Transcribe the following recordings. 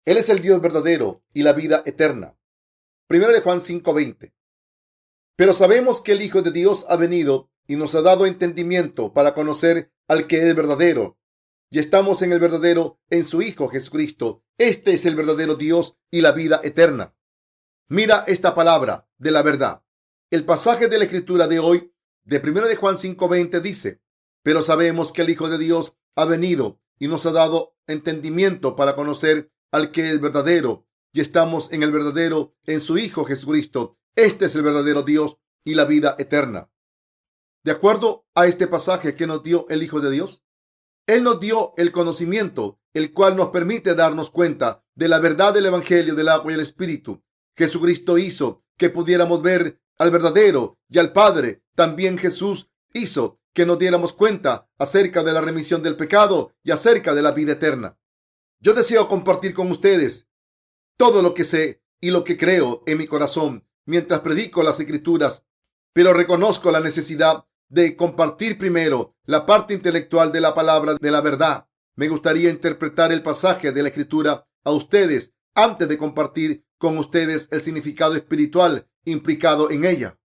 Él es el Dios verdadero y la vida eterna. Primera de Juan 5:20. Pero sabemos que el Hijo de Dios ha venido y nos ha dado entendimiento para conocer al que es verdadero. Y estamos en el verdadero, en su Hijo Jesucristo. Este es el verdadero Dios y la vida eterna. Mira esta palabra de la verdad. El pasaje de la Escritura de hoy, de Primera de Juan 5:20, dice: pero sabemos que el Hijo de Dios ha venido y nos ha dado entendimiento para conocer al que es verdadero. Y estamos en el verdadero, en su Hijo Jesucristo. Este es el verdadero Dios y la vida eterna. De acuerdo a este pasaje que nos dio el Hijo de Dios, Él nos dio el conocimiento, el cual nos permite darnos cuenta de la verdad del Evangelio del agua y el Espíritu. Jesucristo hizo que pudiéramos ver al verdadero y al Padre. También Jesús hizo que nos diéramos cuenta acerca de la remisión del pecado y acerca de la vida eterna. Yo deseo compartir con ustedes todo lo que sé y lo que creo en mi corazón mientras predico las Escrituras, pero reconozco la necesidad de compartir primero la parte intelectual de la palabra de la verdad. Me gustaría interpretar el pasaje de la Escritura a ustedes antes de compartir con ustedes el significado espiritual implicado en ella.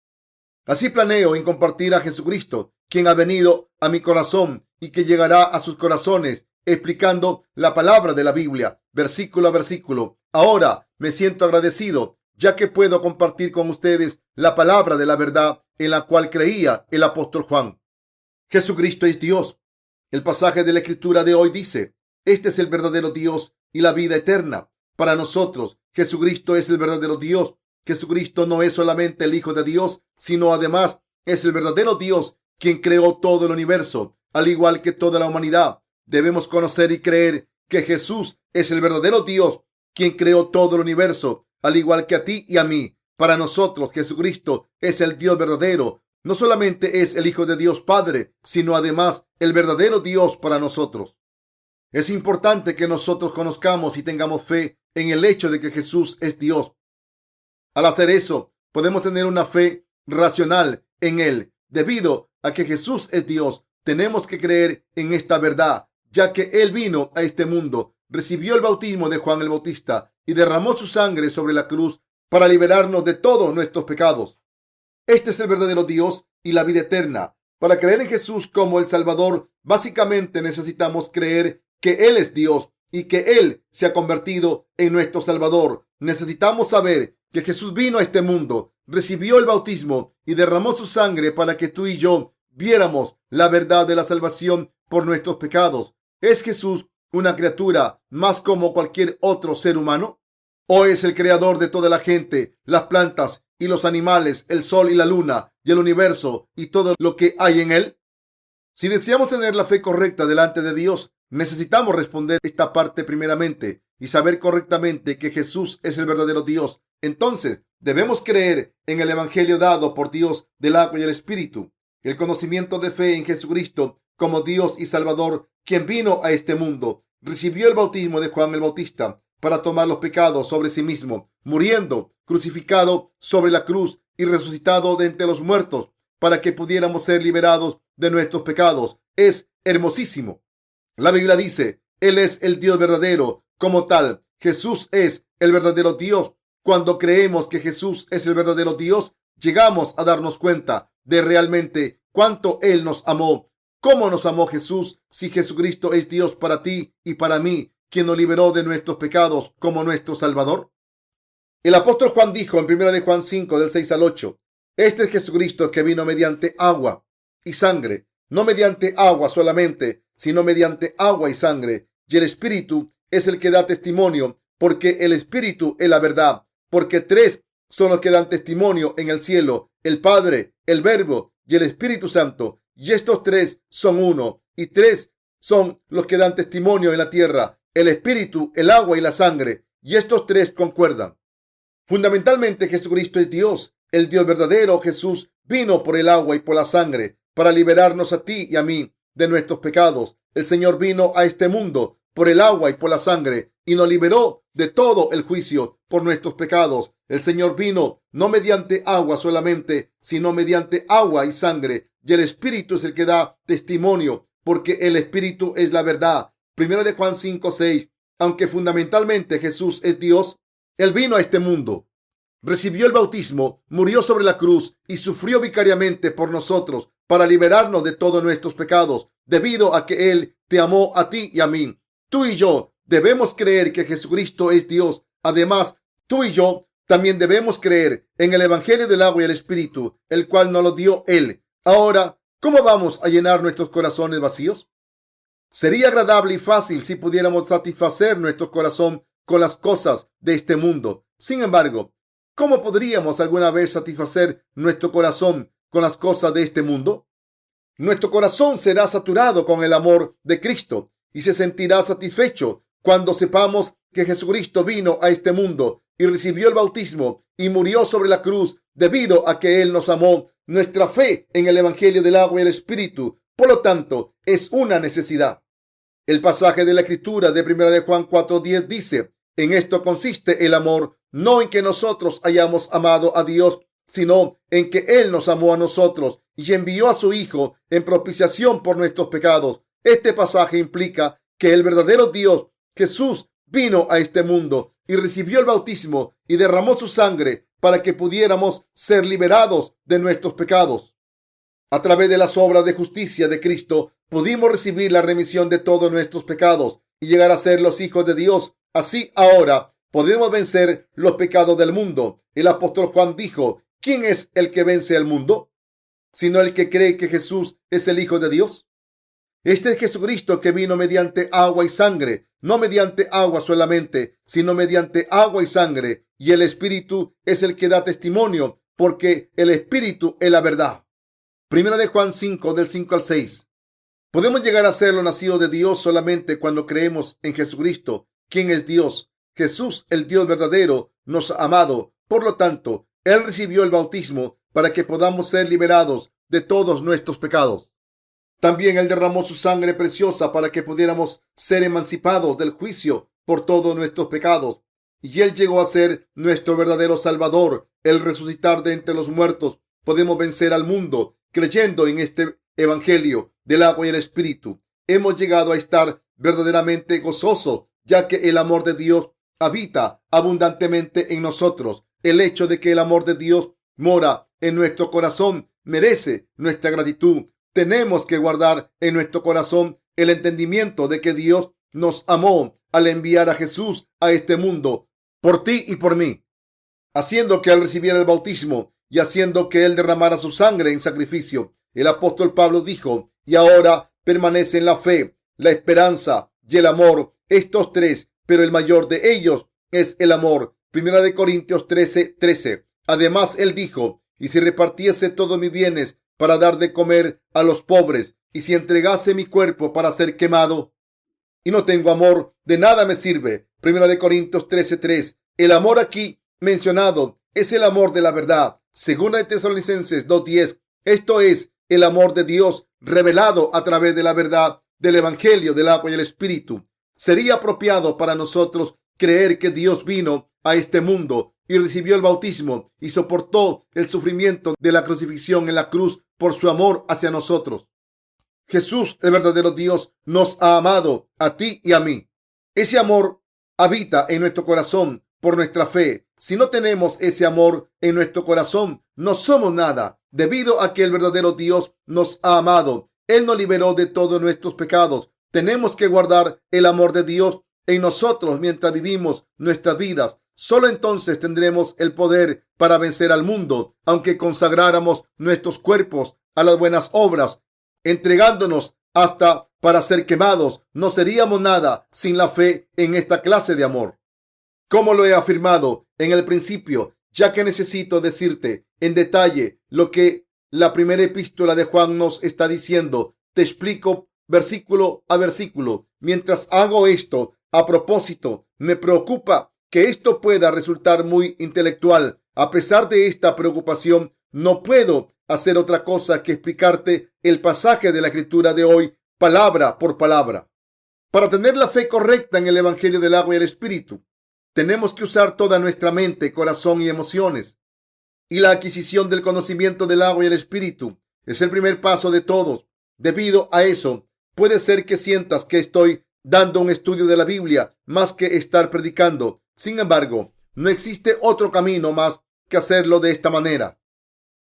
Así planeo en compartir a Jesucristo, quien ha venido a mi corazón y que llegará a sus corazones, explicando la palabra de la Biblia, versículo a versículo. Ahora me siento agradecido, ya que puedo compartir con ustedes la palabra de la verdad en la cual creía el apóstol Juan. Jesucristo es Dios. El pasaje de la Escritura de hoy dice: este es el verdadero Dios y la vida eterna. Para nosotros, Jesucristo es el verdadero Dios. Jesucristo no es solamente el Hijo de Dios, sino además es el verdadero Dios quien creó todo el universo, al igual que toda la humanidad. Debemos conocer y creer que Jesús es el verdadero Dios quien creó todo el universo, al igual que a ti y a mí. Para nosotros, Jesucristo es el Dios verdadero. No solamente es el Hijo de Dios Padre, sino además el verdadero Dios para nosotros. Es importante que nosotros conozcamos y tengamos fe en el hecho de que Jesús es Dios. Al hacer eso, podemos tener una fe racional en Él. Debido a que Jesús es Dios, tenemos que creer en esta verdad, ya que Él vino a este mundo, recibió el bautismo de Juan el Bautista y derramó su sangre sobre la cruz para liberarnos de todos nuestros pecados. Este es el verdadero Dios y la vida eterna. Para creer en Jesús como el Salvador, básicamente necesitamos creer que Él es Dios y que Él se ha convertido en nuestro Salvador. Necesitamos saber que Jesús vino a este mundo, recibió el bautismo y derramó su sangre para que tú y yo viéramos la verdad de la salvación por nuestros pecados. ¿Es Jesús una criatura más como cualquier otro ser humano? ¿O es el creador de toda la gente, las plantas y los animales, el sol y la luna y el universo y todo lo que hay en él? Si deseamos tener la fe correcta delante de Dios, necesitamos responder esta parte primeramente y saber correctamente que Jesús es el verdadero Dios. Entonces, debemos creer en el Evangelio dado por Dios del agua y el Espíritu. El conocimiento de fe en Jesucristo como Dios y Salvador, quien vino a este mundo, recibió el bautismo de Juan el Bautista para tomar los pecados sobre sí mismo, muriendo, crucificado sobre la cruz y resucitado de entre los muertos para que pudiéramos ser liberados de nuestros pecados. Es hermosísimo. La Biblia dice: Él es el Dios verdadero. Como tal, Jesús es el verdadero Dios. Cuando creemos que Jesús es el verdadero Dios, llegamos a darnos cuenta de realmente cuánto Él nos amó. ¿Cómo nos amó Jesús si Jesucristo es Dios para ti y para mí, quien nos liberó de nuestros pecados como nuestro Salvador? El apóstol Juan dijo en 1 de Juan 5, del 6 al 8, este es Jesucristo que vino mediante agua y sangre, no mediante agua solamente, sino mediante agua y sangre. Y el Espíritu es el que da testimonio, porque el Espíritu es la verdad. Porque tres son los que dan testimonio en el cielo: el Padre, el Verbo y el Espíritu Santo. Y estos tres son uno. Y tres son los que dan testimonio en la tierra: el Espíritu, el agua y la sangre. Y estos tres concuerdan. Fundamentalmente, Jesucristo es Dios, el Dios verdadero. Jesús vino por el agua y por la sangre para liberarnos a ti y a mí de nuestros pecados. El Señor vino a este mundo por el agua y por la sangre y nos liberó de todo el juicio por nuestros pecados. El Señor vino no mediante agua solamente, sino mediante agua y sangre. Y el Espíritu es el que da testimonio, porque el Espíritu es la verdad. Primera de Juan 5:6. aunque fundamentalmente Jesús es Dios, Él vino a este mundo, recibió el bautismo, murió sobre la cruz y sufrió vicariamente por nosotros para liberarnos de todos nuestros pecados, debido a que Él te amó a ti y a mí. Tú y yo debemos creer que Jesucristo es Dios. Además, tú y yo también debemos creer en el Evangelio del agua y el Espíritu, el cual nos lo dio Él. Ahora, ¿cómo vamos a llenar nuestros corazones vacíos? Sería agradable y fácil si pudiéramos satisfacer nuestro corazón con las cosas de este mundo. Sin embargo, ¿cómo podríamos alguna vez satisfacer nuestro corazón con las cosas de este mundo? Nuestro corazón será saturado con el amor de Cristo y se sentirá satisfecho cuando sepamos que Jesucristo vino a este mundo y recibió el bautismo y murió sobre la cruz debido a que Él nos amó. Nuestra fe en el Evangelio del agua y el Espíritu, por lo tanto, es una necesidad. El pasaje de la Escritura de 1 de Juan 4:10 dice: en esto consiste el amor, no en que nosotros hayamos amado a Dios, sino en que Él nos amó a nosotros y envió a su Hijo en propiciación por nuestros pecados. Este pasaje implica que el verdadero Dios, Jesús, vino a este mundo y recibió el bautismo y derramó su sangre para que pudiéramos ser liberados de nuestros pecados. A través de las obras de justicia de Cristo, pudimos recibir la remisión de todos nuestros pecados y llegar a ser los hijos de Dios. Así ahora podemos vencer los pecados del mundo. El apóstol Juan dijo: ¿quién es el que vence al mundo? Sino el que cree que Jesús es el Hijo de Dios. Este es Jesucristo que vino mediante agua y sangre, no mediante agua solamente, sino mediante agua y sangre. Y el Espíritu es el que da testimonio, porque el Espíritu es la verdad. Primera de Juan 5, del 5 al 6. Podemos llegar a ser los nacidos de Dios solamente cuando creemos en Jesucristo, quien es Dios. Jesús, el Dios verdadero, nos ha amado. Por lo tanto, Él recibió el bautismo para que podamos ser liberados de todos nuestros pecados. También Él derramó su sangre preciosa para que pudiéramos ser emancipados del juicio por todos nuestros pecados. Y Él llegó a ser nuestro verdadero Salvador. El resucitar de entre los muertos. Podemos vencer al mundo creyendo en este Evangelio del agua y el Espíritu. Hemos llegado a estar verdaderamente gozosos, ya que el amor de Dios habita abundantemente en nosotros. El hecho de que el amor de Dios mora en nuestro corazón merece nuestra gratitud. Tenemos que guardar en nuestro corazón el entendimiento de que Dios nos amó al enviar a Jesús a este mundo por ti y por mí, haciendo que Él recibiera el bautismo y haciendo que Él derramara su sangre en sacrificio. El apóstol Pablo dijo: y ahora permanecen la fe, la esperanza y el amor, estos tres, pero el mayor de ellos es el amor. Primera de Corintios 13:13. Además, él dijo: y si repartiese todos mis bienes para dar de comer a los pobres, y si entregase mi cuerpo para ser quemado, y no tengo amor, de nada me sirve. Primera de Corintios 13:3. El amor aquí mencionado es el amor de la verdad. Segunda de Tesalonicenses 2:10. Esto es el amor de Dios revelado a través de la verdad del Evangelio del agua y el Espíritu. Sería apropiado para nosotros creer que Dios vino a este mundo y recibió el bautismo y soportó el sufrimiento de la crucifixión en la cruz por su amor hacia nosotros. Jesús, el verdadero Dios, nos ha amado a ti y a mí. Ese amor habita en nuestro corazón por nuestra fe. Si no tenemos ese amor en nuestro corazón, no somos nada. Debido a que el verdadero Dios nos ha amado, Él nos liberó de todos nuestros pecados. Tenemos que guardar el amor de Dios en nosotros mientras vivimos nuestras vidas. Solo entonces tendremos el poder para vencer al mundo. Aunque consagráramos nuestros cuerpos a las buenas obras, entregándonos hasta para ser quemados, no seríamos nada sin la fe en esta clase de amor. Como lo he afirmado en el principio, ya que necesito decirte en detalle lo que la primera epístola de Juan nos está diciendo, te explico versículo a versículo. Mientras hago esto, a propósito, me preocupa que esto pueda resultar muy intelectual. A pesar de esta preocupación, no puedo hacer otra cosa que explicarte el pasaje de la Escritura de hoy, palabra por palabra. Para tener la fe correcta en el Evangelio del agua y el Espíritu, tenemos que usar toda nuestra mente, corazón y emociones. Y la adquisición del conocimiento del agua y el Espíritu es el primer paso de todos. Debido a eso, puede ser que sientas que estoy dando un estudio de la Biblia más que estar predicando. Sin embargo, no existe otro camino más que hacerlo de esta manera.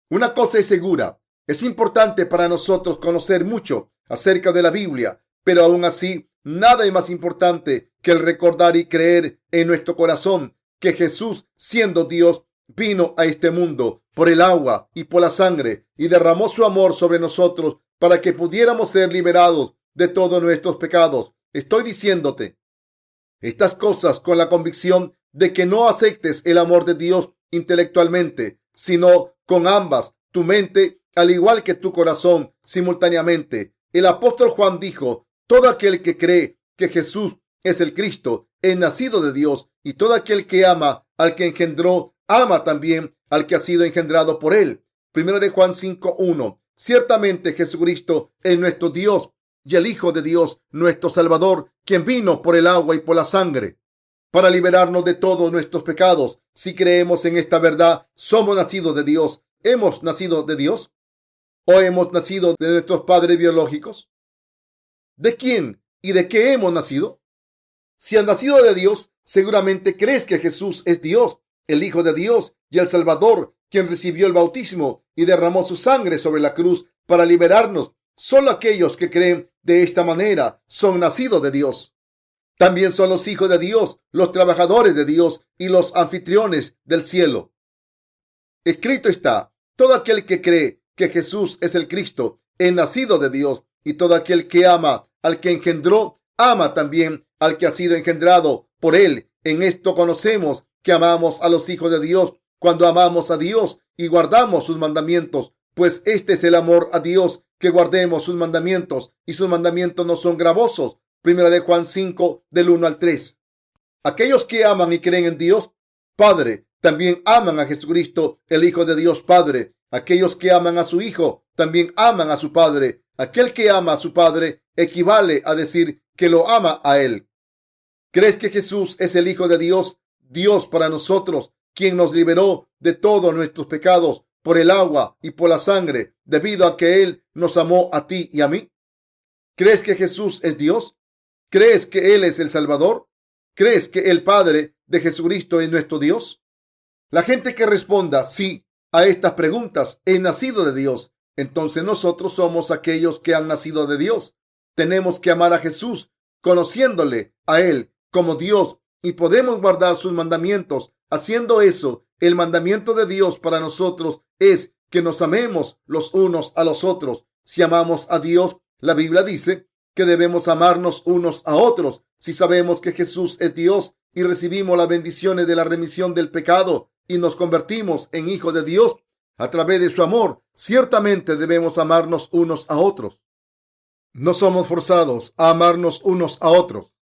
Una cosa es segura, es importante para nosotros conocer mucho acerca de la Biblia, pero aún así, nada es más importante que el recordar y creer en nuestro corazón que Jesús, siendo Dios, vino a este mundo por el agua y por la sangre y derramó su amor sobre nosotros para que pudiéramos ser liberados de todos nuestros pecados. Estoy diciéndote estas cosas con la convicción de que no aceptes el amor de Dios intelectualmente, sino con ambas, tu mente, al igual que tu corazón, simultáneamente. El apóstol Juan dijo: todo aquel que cree que Jesús es el Cristo es nacido de Dios, y todo aquel que ama al que engendró, ama también al que ha sido engendrado por él. Primero de Juan 5:1. Ciertamente Jesucristo es nuestro Dios y el Hijo de Dios, nuestro Salvador, quien vino por el agua y por la sangre para liberarnos de todos nuestros pecados. Si creemos en esta verdad, somos nacidos de Dios. ¿Hemos nacido de Dios o hemos nacido de nuestros padres biológicos? ¿De quién y de qué hemos nacido? Si has nacido de Dios, seguramente crees que Jesús es Dios, el Hijo de Dios y el Salvador, quien recibió el bautismo y derramó su sangre sobre la cruz para liberarnos. Solo aquellos que creen de esta manera son nacidos de Dios. También son los hijos de Dios, los trabajadores de Dios y los anfitriones del cielo. Escrito está: todo aquel que cree que Jesús es el Cristo es nacido de Dios, y todo aquel que ama al que engendró, ama también al que ha sido engendrado por él. En esto conocemos que amamos a los hijos de Dios, cuando amamos a Dios y guardamos sus mandamientos, pues este es el amor a Dios, que guardemos sus mandamientos, y sus mandamientos no son gravosos. Primera de Juan 5, del 1 al 3. Aquellos que aman y creen en Dios Padre también aman a Jesucristo, el Hijo de Dios Padre. Aquellos que aman a su Hijo también aman a su Padre. Aquel que ama a su Padre equivale a decir que lo ama a Él. ¿Crees que Jesús es el Hijo de Dios, Dios para nosotros, quien nos liberó de todos nuestros pecados por el agua y por la sangre, debido a que Él nos amó a ti y a mí? ¿Crees que Jesús es Dios? ¿Crees que Él es el Salvador? ¿Crees que el Padre de Jesucristo es nuestro Dios? La gente que responda sí a estas preguntas es nacido de Dios. Entonces nosotros somos aquellos que han nacido de Dios. Tenemos que amar a Jesús, conociéndole a Él como Dios, y podemos guardar sus mandamientos. Haciendo eso, el mandamiento de Dios para nosotros es que nos amemos los unos a los otros. Si amamos a Dios, la Biblia dice que debemos amarnos unos a otros. Si sabemos que Jesús es Dios y recibimos las bendiciones de la remisión del pecado y nos convertimos en hijos de Dios a través de su amor, ciertamente debemos amarnos unos a otros. No somos forzados a amarnos unos a otros.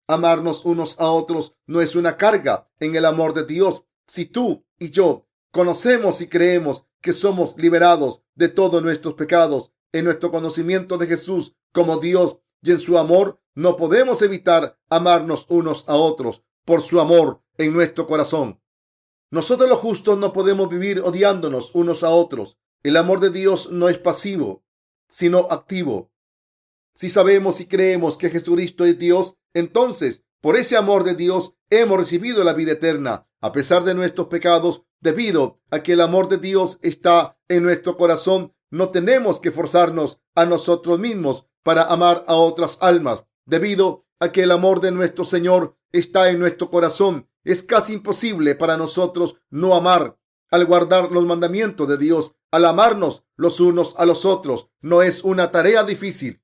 Amarnos unos a otros no es una carga en el amor de Dios. Si tú y yo conocemos y creemos que somos liberados de todos nuestros pecados en nuestro conocimiento de Jesús como Dios y en su amor, no podemos evitar amarnos unos a otros por su amor en nuestro corazón. Nosotros los justos no podemos vivir odiándonos unos a otros. El amor de Dios no es pasivo, sino activo. Si sabemos y creemos que Jesucristo es Dios, entonces, por ese amor de Dios, hemos recibido la vida eterna, a pesar de nuestros pecados, debido a que el amor de Dios está en nuestro corazón. No tenemos que forzarnos a nosotros mismos para amar a otras almas, debido a que el amor de nuestro Señor está en nuestro corazón. Es casi imposible para nosotros no amar. Al guardar los mandamientos de Dios, al amarnos los unos a los otros, no es una tarea difícil.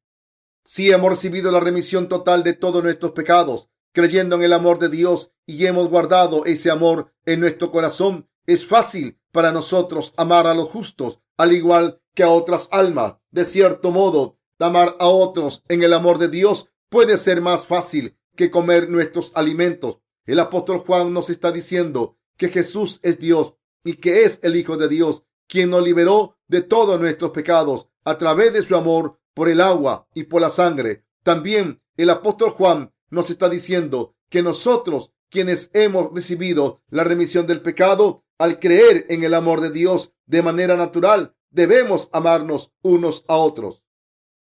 Si hemos recibido la remisión total de todos nuestros pecados, creyendo en el amor de Dios, y hemos guardado ese amor en nuestro corazón, es fácil para nosotros amar a los justos, al igual que a otras almas. De cierto modo, amar a otros en el amor de Dios puede ser más fácil que comer nuestros alimentos. El apóstol Juan nos está diciendo que Jesús es Dios y que es el Hijo de Dios, quien nos liberó de todos nuestros pecados a través de su amor por el agua y por la sangre. También el apóstol Juan nos está diciendo que nosotros, quienes hemos recibido la remisión del pecado, al creer en el amor de Dios de manera natural, debemos amarnos unos a otros.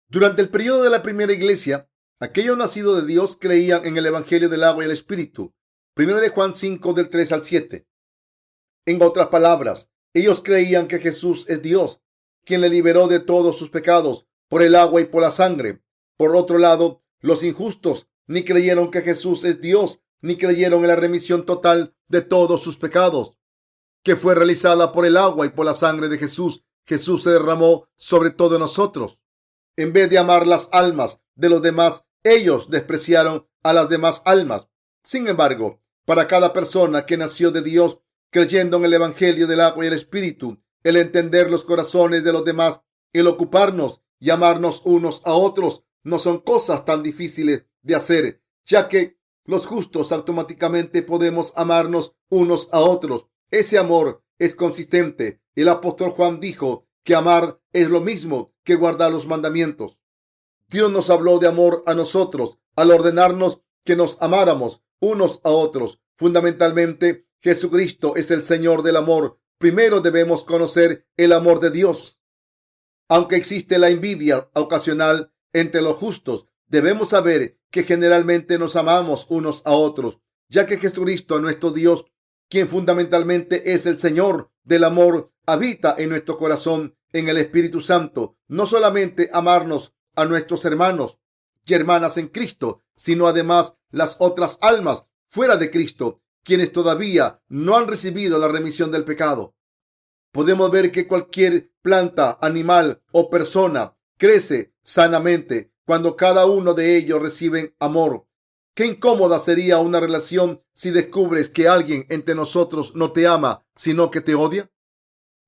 Durante el periodo de la primera iglesia, Aquellos nacidos de Dios creían en el Evangelio del agua y el Espíritu. Primero de Juan 5, del 3 al 7. En otras palabras, ellos creían que Jesús es Dios, quien le liberó de todos sus pecados por el agua y por la sangre. Por otro lado, los injustos ni creyeron que Jesús es Dios, ni creyeron en la remisión total de todos sus pecados, que fue realizada por el agua y por la sangre de Jesús. Jesús se derramó sobre todos nosotros. En vez de amar las almas de los demás, ellos despreciaron a las demás almas. Sin embargo, para cada persona que nació de Dios, creyendo en el Evangelio del agua y el Espíritu, el entender los corazones de los demás, el ocuparnos y amarnos unos a otros, no son cosas tan difíciles de hacer, ya que los justos automáticamente podemos amarnos unos a otros. Ese amor es consistente. El apóstol Juan dijo que amar es lo mismo que guardar los mandamientos. Dios nos habló de amor a nosotros al ordenarnos que nos amáramos unos a otros. Fundamentalmente, Jesucristo es el Señor del amor. Primero debemos conocer el amor de Dios. Aunque existe la envidia ocasional entre los justos, debemos saber que generalmente nos amamos unos a otros, ya que Jesucristo, nuestro Dios, quien fundamentalmente es el Señor del amor, habita en nuestro corazón en el Espíritu Santo. No solamente amarnos a nuestros hermanos y hermanas en Cristo, sino además las otras almas fuera de Cristo, quienes todavía no han recibido la remisión del pecado. Podemos ver que cualquier planta, animal o persona crece sanamente cuando cada uno de ellos recibe amor. Qué incómoda sería una relación si descubres que alguien entre nosotros no te ama, sino que te odia.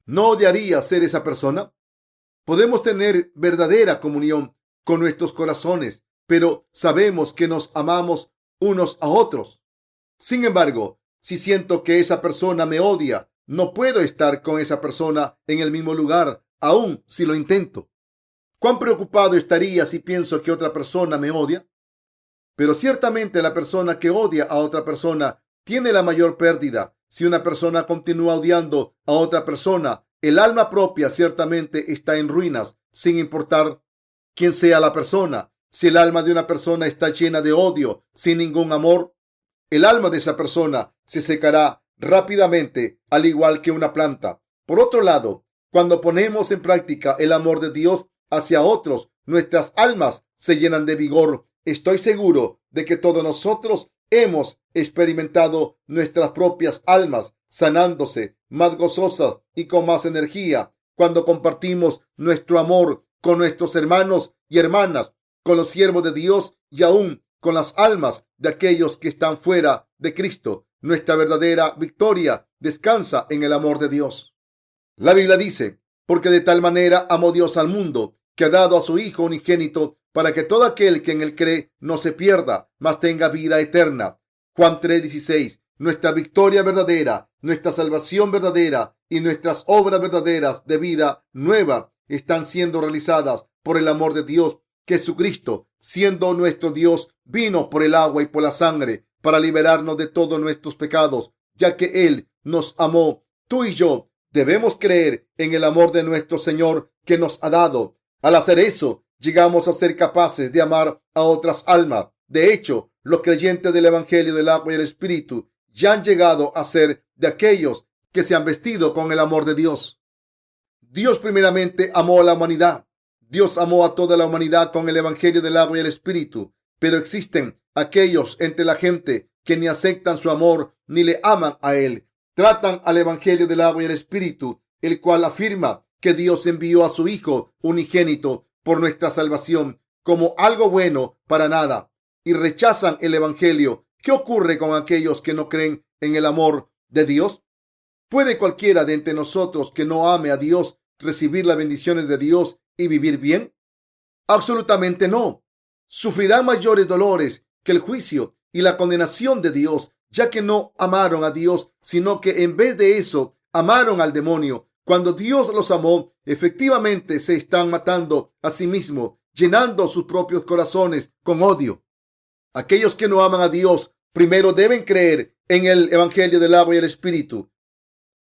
¿No odiarías ser esa persona? Podemos tener verdadera comunión con nuestros corazones, pero sabemos que nos amamos unos a otros. Sin embargo, si siento que esa persona me odia, no puedo estar con esa persona en el mismo lugar, aun si lo intento. ¿Cuán preocupado estaría si pienso que otra persona me odia? Pero ciertamente la persona que odia a otra persona tiene la mayor pérdida. Si una persona continúa odiando a otra persona, el alma propia ciertamente está en ruinas, sin importar quién sea la persona. Si el alma de una persona está llena de odio, sin ningún amor, el alma de esa persona se secará rápidamente, al igual que una planta. Por otro lado, cuando ponemos en práctica el amor de Dios hacia otros, nuestras almas se llenan de vigor. Estoy seguro de que todos nosotros hemos experimentado nuestras propias almas sanándose, más gozosas y con más energía cuando compartimos nuestro amor con nuestros hermanos y hermanas, con los siervos de Dios y aún con las almas de aquellos que están fuera de Cristo. Nuestra verdadera victoria descansa en el amor de Dios. La Biblia dice: porque de tal manera amó Dios al mundo, que ha dado a su Hijo unigénito, para que todo aquel que en él cree no se pierda, mas tenga vida eterna. Juan 3:16. Nuestra victoria verdadera, nuestra salvación verdadera y nuestras obras verdaderas de vida nueva están siendo realizadas por el amor de Dios. Jesucristo, siendo nuestro Dios, vino por el agua y por la sangre para liberarnos de todos nuestros pecados, ya que Él nos amó. Tú y yo debemos creer en el amor de nuestro Señor que nos ha dado. Al hacer eso, llegamos a ser capaces de amar a otras almas. De hecho, los creyentes del Evangelio del agua y el Espíritu ya han llegado a ser de aquellos que se han vestido con el amor de Dios. Dios primeramente amó a la humanidad. Dios amó a toda la humanidad con el Evangelio del agua y el Espíritu, pero existen aquellos entre la gente que ni aceptan su amor ni le aman a Él. Tratan al Evangelio del agua y el Espíritu, el cual afirma que Dios envió a su Hijo unigénito por nuestra salvación, como algo bueno para nada, y rechazan el Evangelio. ¿Qué ocurre con aquellos que no creen en el amor de Dios? ¿Puede cualquiera de entre nosotros que no ame a Dios recibir las bendiciones de Dios y vivir bien? Absolutamente no. Sufrirán mayores dolores que el juicio y la condenación de Dios, ya que no amaron a Dios, sino que en vez de eso amaron al demonio. Cuando Dios los amó, efectivamente se están matando a sí mismos, llenando sus propios corazones con odio. Aquellos que no aman a Dios primero deben creer en el Evangelio del agua y el Espíritu.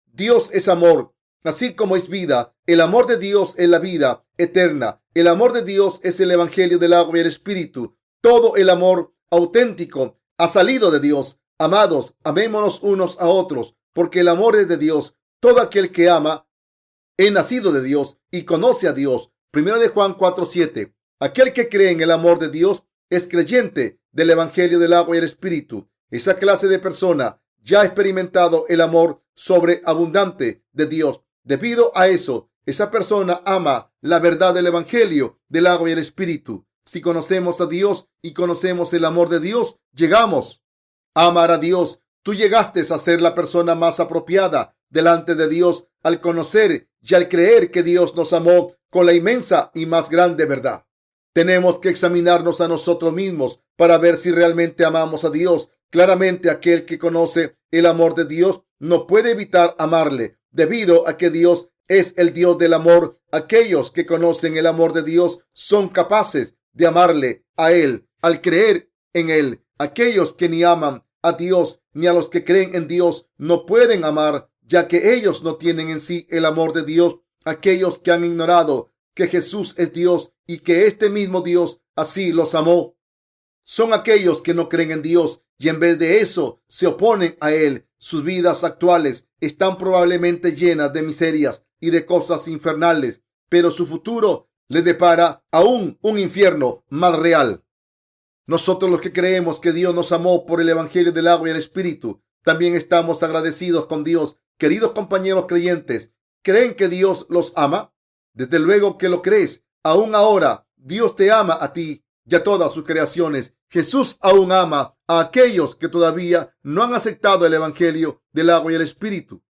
Dios es amor, así como es vida. El amor de Dios es la vida eterna. El amor de Dios es el Evangelio del agua y el Espíritu. Todo el amor auténtico ha salido de Dios. Amados, amémonos unos a otros, porque el amor es de Dios. Todo aquel que ama es nacido de Dios y conoce a Dios. Primero de Juan 4:7. Aquel que cree en el amor de Dios es creyente del Evangelio del agua y el Espíritu. Esa clase de persona ya ha experimentado el amor sobreabundante de Dios. Debido a eso, esa persona ama la verdad del Evangelio del agua y el Espíritu. Si conocemos a Dios y conocemos el amor de Dios, llegamos a amar a Dios. Tú llegaste a ser la persona más apropiada delante de Dios al conocer y al creer que Dios nos amó con la inmensa y más grande verdad. Tenemos que examinarnos a nosotros mismos para ver si realmente amamos a Dios. Claramente, aquel que conoce el amor de Dios no puede evitar amarle, debido a que Dios es el Dios del amor. Aquellos que conocen el amor de Dios son capaces de amarle a Él al creer en Él. Aquellos que ni aman a Dios ni a los que creen en Dios no pueden amar, ya que ellos no tienen en sí el amor de Dios. Aquellos que han ignorado que Jesús es Dios y que este mismo Dios así los amó, son aquellos que no creen en Dios y en vez de eso se oponen a Él. Sus vidas actuales están probablemente llenas de miserias y de cosas infernales, pero su futuro les depara aún un infierno más real. Nosotros, los que creemos que Dios nos amó por el Evangelio del agua y el Espíritu, también estamos agradecidos con Dios. Queridos compañeros creyentes, ¿creen que Dios los ama? Desde luego que lo crees. Aún ahora, Dios te ama a ti y a todas sus creaciones. Jesús aún ama a aquellos que todavía no han aceptado el Evangelio del agua y el Espíritu.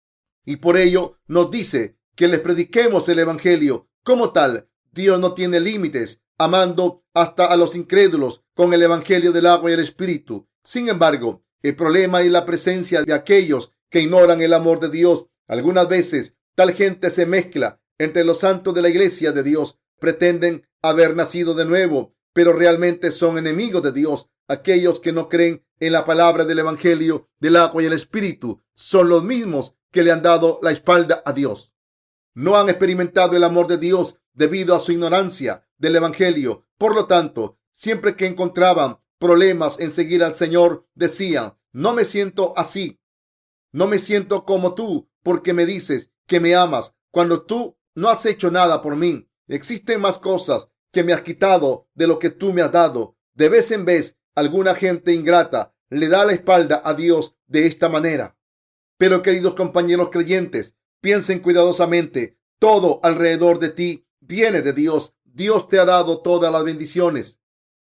Y por ello nos dice que les prediquemos el Evangelio. Como tal, Dios no tiene límites, amando hasta a los incrédulos con el Evangelio del agua y el Espíritu. Sin embargo, el problema es la presencia de aquellos que ignoran el amor de Dios. Algunas veces, tal gente se mezcla entre los santos de la iglesia de Dios. Pretenden haber nacido de nuevo, pero realmente son enemigos de Dios. Aquellos que no creen en la palabra del Evangelio del agua y el Espíritu son los mismos que le han dado la espalda a Dios. No han experimentado el amor de Dios debido a su ignorancia del Evangelio. Por lo tanto, siempre que encontraban problemas en seguir al Señor, decían: no me siento así, no me siento como tú, porque me dices que me amas cuando tú no has hecho nada por mí. Existen más cosas que me has quitado de lo que tú me has dado. De vez en vez, alguna gente ingrata le da la espalda a Dios de esta manera. Pero, queridos compañeros creyentes, piensen cuidadosamente. Todo alrededor de ti viene de Dios. Dios te ha dado todas las bendiciones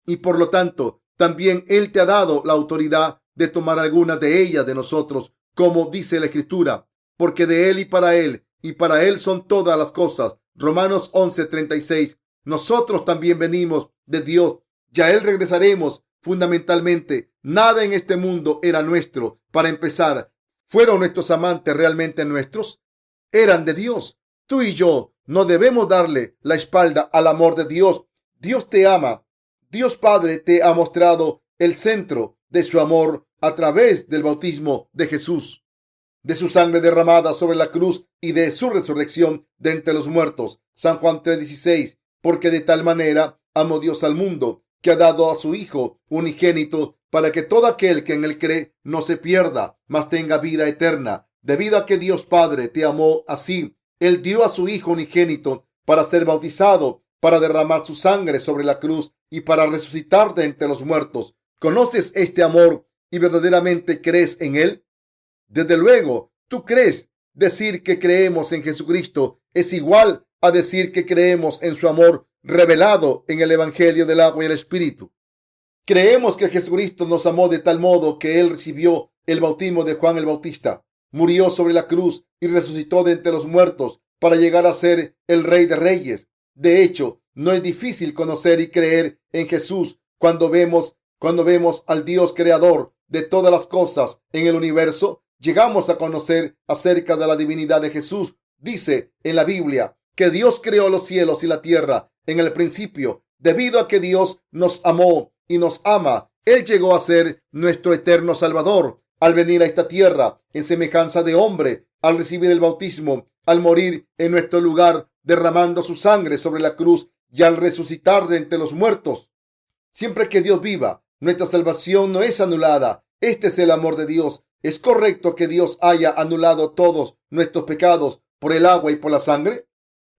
y por lo tanto también Él te ha dado la autoridad de tomar algunas de ellas de nosotros, como dice la Escritura, porque de Él y para Él son todas las cosas. Romanos 11:36. Nosotros también venimos de Dios y a Él regresaremos. Fundamentalmente, nada en este mundo era nuestro. Para empezar, ¿fueron nuestros amantes realmente nuestros? Eran de Dios. Tú y yo no debemos darle la espalda al amor de Dios. Dios te ama. Dios Padre te ha mostrado el centro de su amor a través del bautismo de Jesús, de su sangre derramada sobre la cruz y de su resurrección de entre los muertos. San Juan 3:16. Porque de tal manera amó Dios al mundo, que ha dado a su Hijo unigénito, para que todo aquel que en él cree no se pierda, mas tenga vida eterna. Debido a que Dios Padre te amó así, Él dio a su Hijo unigénito para ser bautizado, para derramar su sangre sobre la cruz y para resucitar de entre los muertos. ¿Conoces este amor y verdaderamente crees en Él? Desde luego, tú crees. Decir que creemos en Jesucristo es igual a decir que creemos en su amor revelado en el Evangelio del agua y el Espíritu. Creemos que Jesucristo nos amó de tal modo que Él recibió el bautismo de Juan el Bautista, murió sobre la cruz y resucitó de entre los muertos para llegar a ser el Rey de Reyes. De hecho, no es difícil conocer y creer en Jesús cuando vemos al Dios creador de todas las cosas en el universo. Llegamos a conocer acerca de la divinidad de Jesús. Dice en la Biblia que Dios creó los cielos y la tierra en el principio. Debido a que Dios nos amó y nos ama, Él llegó a ser nuestro eterno Salvador al venir a esta tierra en semejanza de hombre, al recibir el bautismo, al morir en nuestro lugar, derramando su sangre sobre la cruz y al resucitar de entre los muertos. siempre que Dios viva, nuestra salvación no es anulada. Este es el amor de Dios. ¿Es correcto que Dios haya anulado todos nuestros pecados por el agua y por la sangre?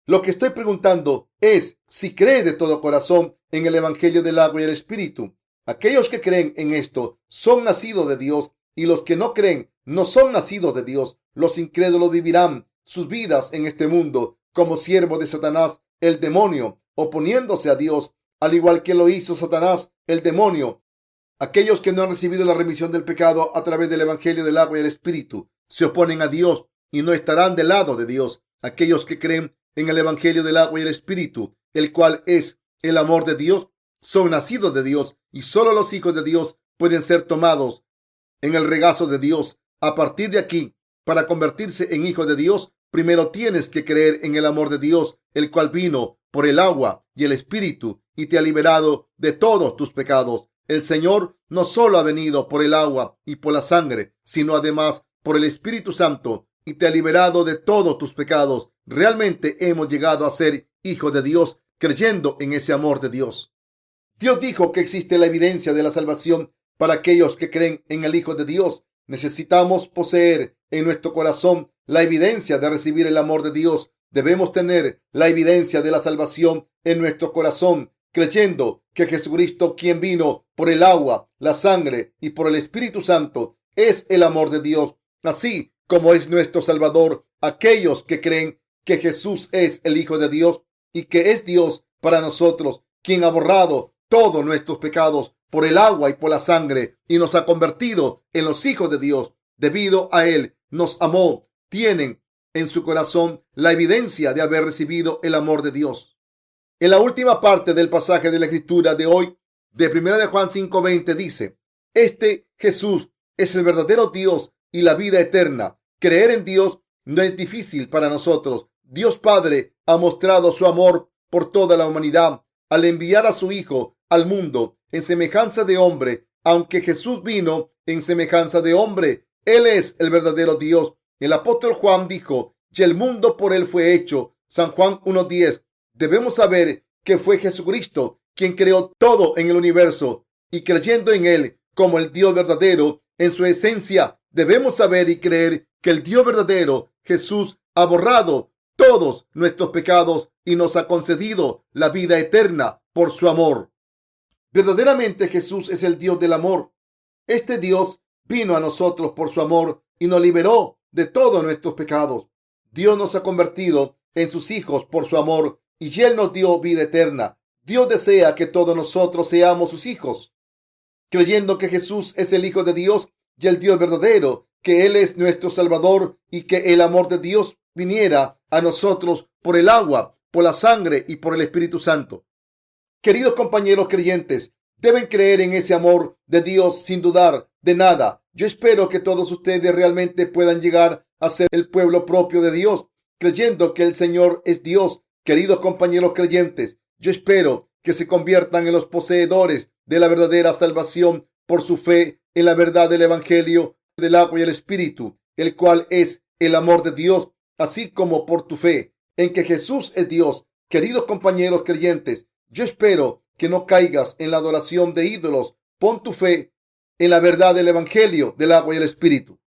Lo que estoy preguntando es si crees de todo corazón en el Evangelio del agua y el Espíritu. Aquellos que creen en esto son nacidos de Dios, y los que no creen no son nacidos de Dios. Los incrédulos vivirán sus vidas en este mundo como siervos de Satanás, el demonio, oponiéndose a Dios, al igual que lo hizo Satanás, el demonio. Aquellos que no han recibido la remisión del pecado a través del Evangelio del agua y el Espíritu se oponen a Dios y no estarán del lado de Dios. Aquellos que creen en el Evangelio del agua y el Espíritu, el cual es el amor de Dios, son nacidos de Dios, y solo los hijos de Dios pueden ser tomados en el regazo de Dios. A partir de aquí, para convertirse en hijo de Dios, primero tienes que creer en el amor de Dios, el cual vino por el agua y el Espíritu y te ha liberado de todos tus pecados. El Señor no solo ha venido por el agua y por la sangre, sino además por el Espíritu Santo y te ha liberado de todos tus pecados. Realmente hemos llegado a ser hijos de Dios creyendo en ese amor de Dios. Dios dijo que existe la evidencia de la salvación para aquellos que creen en el Hijo de Dios. Necesitamos poseer en nuestro corazón la evidencia de recibir el amor de Dios. Debemos tener la evidencia de la salvación en nuestro corazón, creyendo que Jesucristo, quien vino por el agua, la sangre y por el Espíritu Santo, es el amor de Dios, así como es nuestro Salvador. Aquellos que creen que Jesús es el Hijo de Dios y que es Dios para nosotros, quien ha borrado todos nuestros pecados por el agua y por la sangre y nos ha convertido en los hijos de Dios. Debido a Él nos amó, tienen en su corazón la evidencia de haber recibido el amor de Dios. En la última parte del pasaje de la Escritura de hoy, de 1 de Juan 5:20, dice: Este Jesús es el verdadero Dios y la vida eterna. Creer en Dios no es difícil para nosotros. Dios Padre ha mostrado su amor por toda la humanidad al enviar a su Hijo al mundo en semejanza de hombre. Aunque Jesús vino en semejanza de hombre, Él es el verdadero Dios. El apóstol Juan dijo: y el mundo por Él fue hecho. San Juan 1:10. Debemos saber que fue Jesucristo quien creó todo en el universo, y creyendo en Él como el Dios verdadero en su esencia, debemos saber y creer que el Dios verdadero, Jesús, ha borrado todos nuestros pecados y nos ha concedido la vida eterna por su amor. Verdaderamente Jesús es el Dios del amor. Este Dios vino a nosotros por su amor y nos liberó de todos nuestros pecados. Dios nos ha convertido en sus hijos por su amor y Él nos dio vida eterna. Dios desea que todos nosotros seamos sus hijos, creyendo que Jesús es el Hijo de Dios y el Dios verdadero, que Él es nuestro Salvador y que el amor de Dios viniera a nosotros por el agua, por la sangre y por el Espíritu Santo. Queridos compañeros creyentes, deben creer en ese amor de Dios sin dudar de nada. Yo espero que todos ustedes realmente puedan llegar a ser el pueblo propio de Dios, creyendo que el Señor es Dios. Queridos compañeros creyentes, yo espero que se conviertan en los poseedores de la verdadera salvación por su fe en la verdad del Evangelio del agua y el Espíritu, el cual es el amor de Dios, así como por tu fe en que Jesús es Dios. Queridos compañeros creyentes, yo espero que no caigas en la adoración de ídolos. Pon tu fe en la verdad del Evangelio del agua y el Espíritu.